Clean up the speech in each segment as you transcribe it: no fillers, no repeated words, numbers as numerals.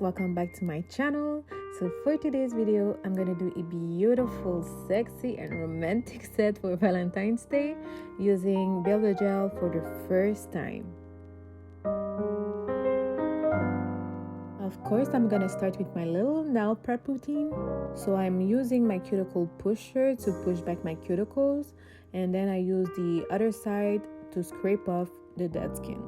welcome back to my channel. So for today's video, I'm gonna do a beautiful, sexy and romantic set for Valentine's Day using builder gel for the first time. Of course, I'm gonna start with my little nail prep routine. So I'm using my cuticle pusher to push back my cuticles, and then I use the other side to scrape off the dead skin.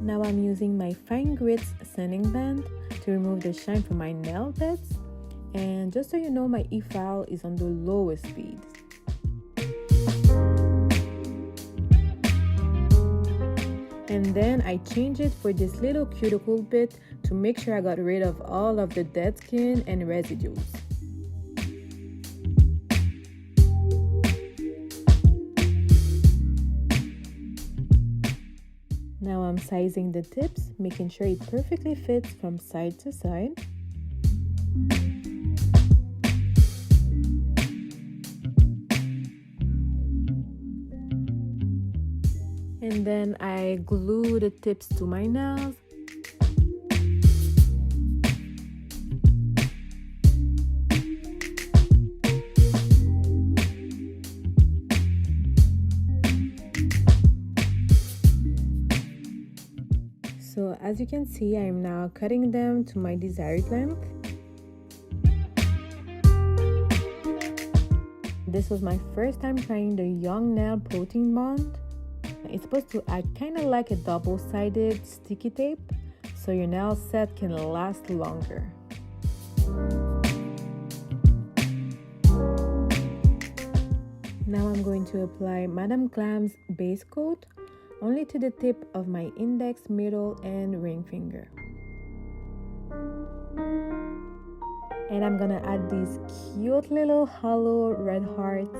Now I'm using my fine grit sanding band to remove the shine from my nail beds. And just so you know, my e-file is on the lowest speed. And then I change it for this little cuticle bit to make sure I got rid of all of the dead skin and residues. Now I'm sizing the tips, making sure it perfectly fits from side to side. And then I glue the tips to my nails. So as you can see, I am now cutting them to my desired length. This was my first time trying the Young Nail Protein Bond. It's supposed to act kind of like a double-sided sticky tape, so your nail set can last longer. Now I'm going to apply Madame Glam's base coat only to the tip of my index, middle, and ring finger. And I'm gonna add these cute little hollow red hearts.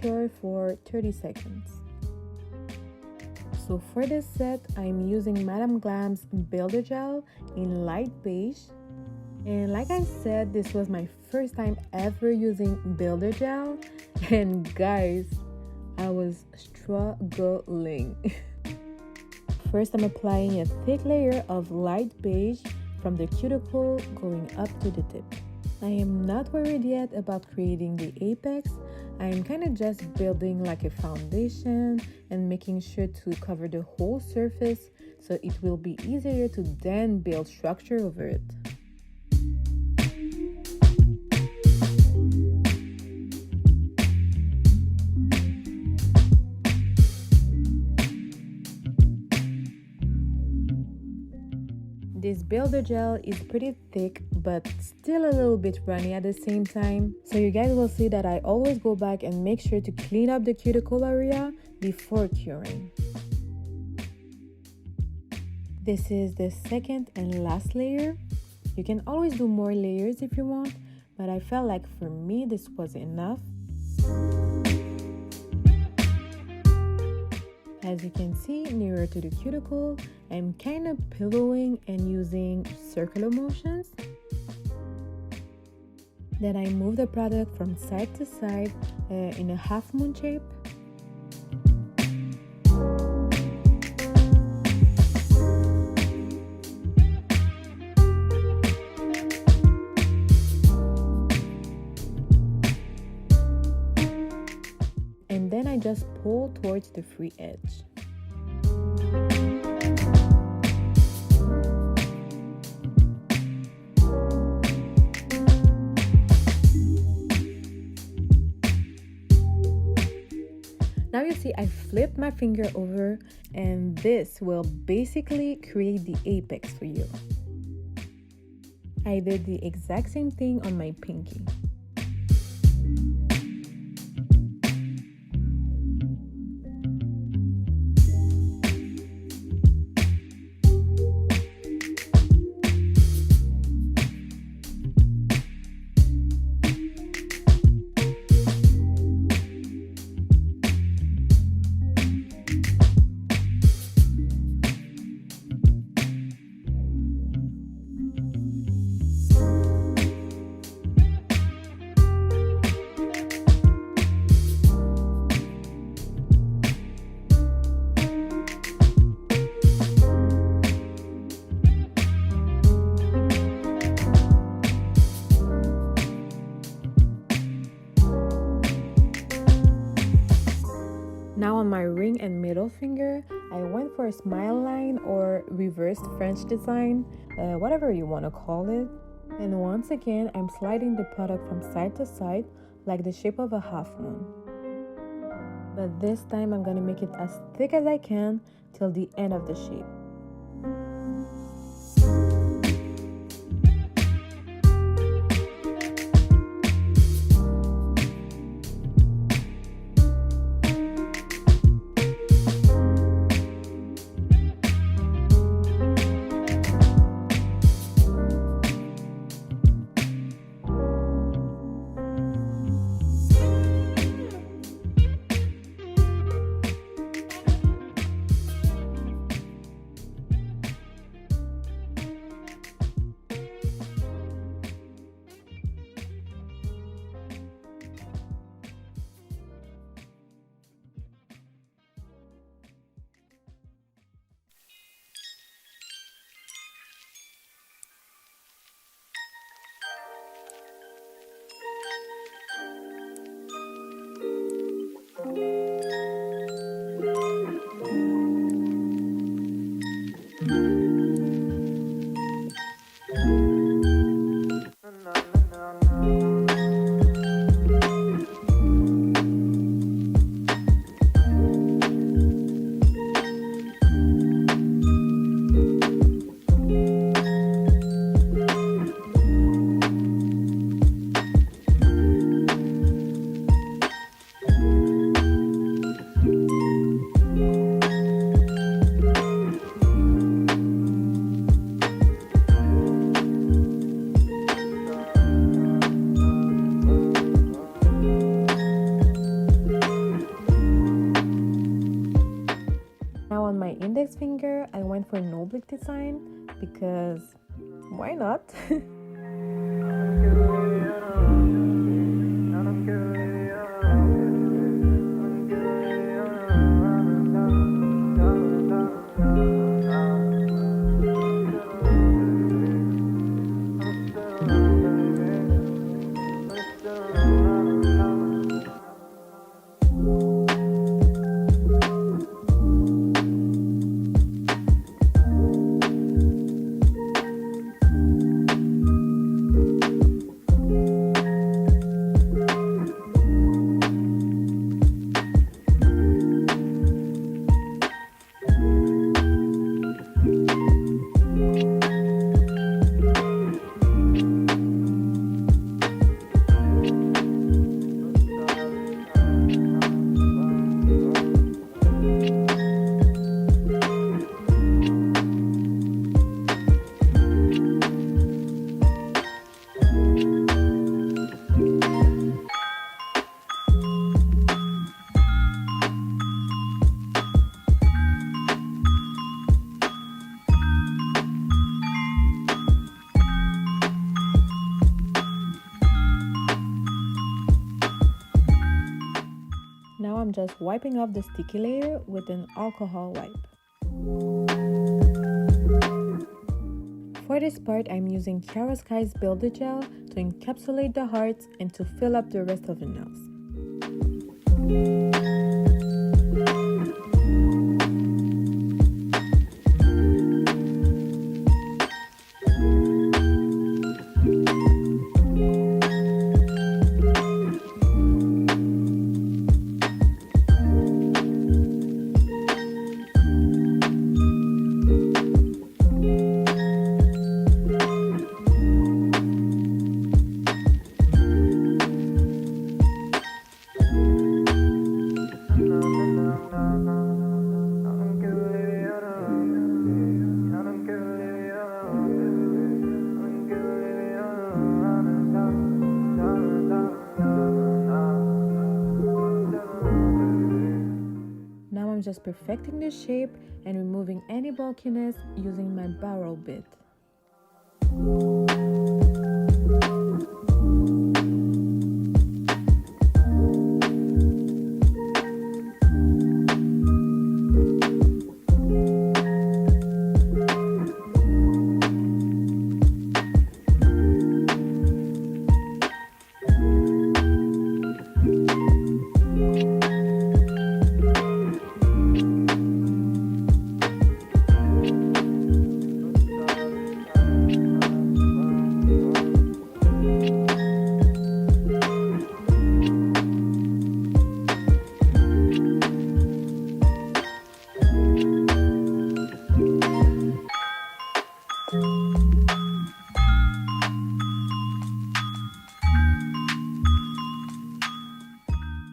Cure for 30 seconds. So for this set, I'm using Madame Glam's Builder Gel in light beige. And like I said, this was my first time ever using Builder Gel. And guys, I was struggling. First, I'm applying a thick layer of light beige from the cuticle going up to the tip. I am not worried yet about creating the apex. I'm kind of just building like a foundation and making sure to cover the whole surface so it will be easier to then build structure over it. This builder gel is pretty thick but still a little bit runny at the same time. So you guys will see that I always go back and make sure to clean up the cuticle area before curing. This is the second and last layer. You can always do more layers if you want, but I felt like for me this was enough. As you can see, nearer to the cuticle, I'm kind of pillowing and using circular motions. Then I move the product from side to side in a half moon shape. And then I just pull towards the free edge. Now you see I flipped my finger over, and this will basically create the apex for you. I did the exact same thing on my pinky. my ring and middle finger, I went for a smile line or reversed French design, whatever you want to call it. And once again, I'm sliding the product from side to side like the shape of a half moon. But this time I'm going to make it as thick as I can till the end of the shape. Now on my index finger, I went for an oblique design because why not? Now I'm just wiping off the sticky layer with an alcohol wipe. For this part, I'm using Chiarosky's Builder Gel to encapsulate the hearts and to fill up the rest of the nails. I'm just perfecting the shape and removing any bulkiness using my barrel bit.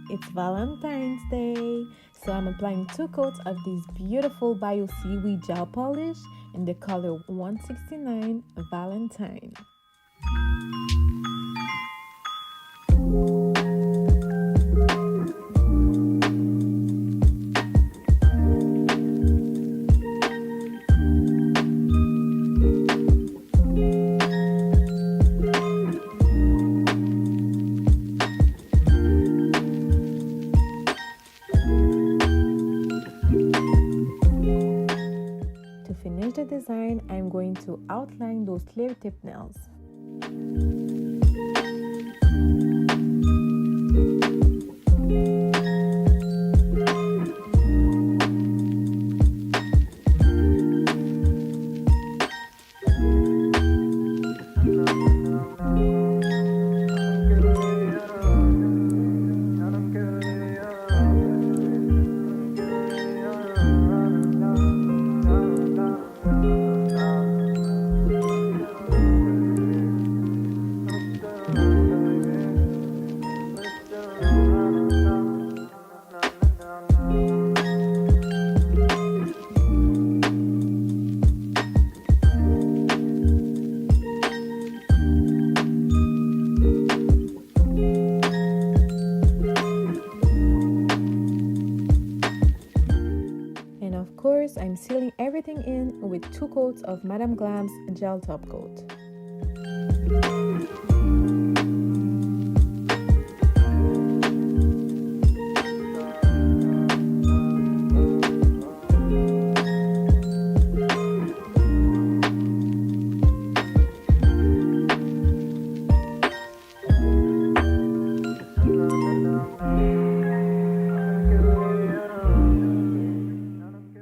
It's Valentine's Day, so I'm applying 2 coats of this beautiful bio seaweed gel polish in the color 169 Valentine. To finish the design, I'm going to outline those clear tip nails. And of course, I'm sealing everything in with 2 coats of Madame Glam's gel top coat.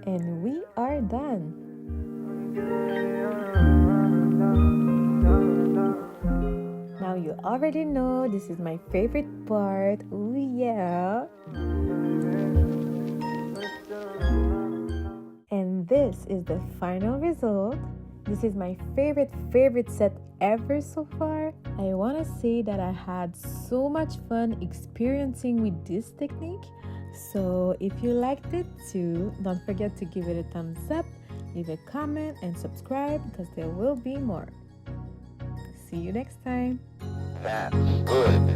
And we are done. Now you already know this is my favorite part. Ooh yeah. And this is the final result. This is my favorite set ever so far. I want to say that I had so much fun experiencing with this technique. So if you liked it too, don't forget to give it a thumbs up, leave a comment, and subscribe because there will be more. See you next time. That's good.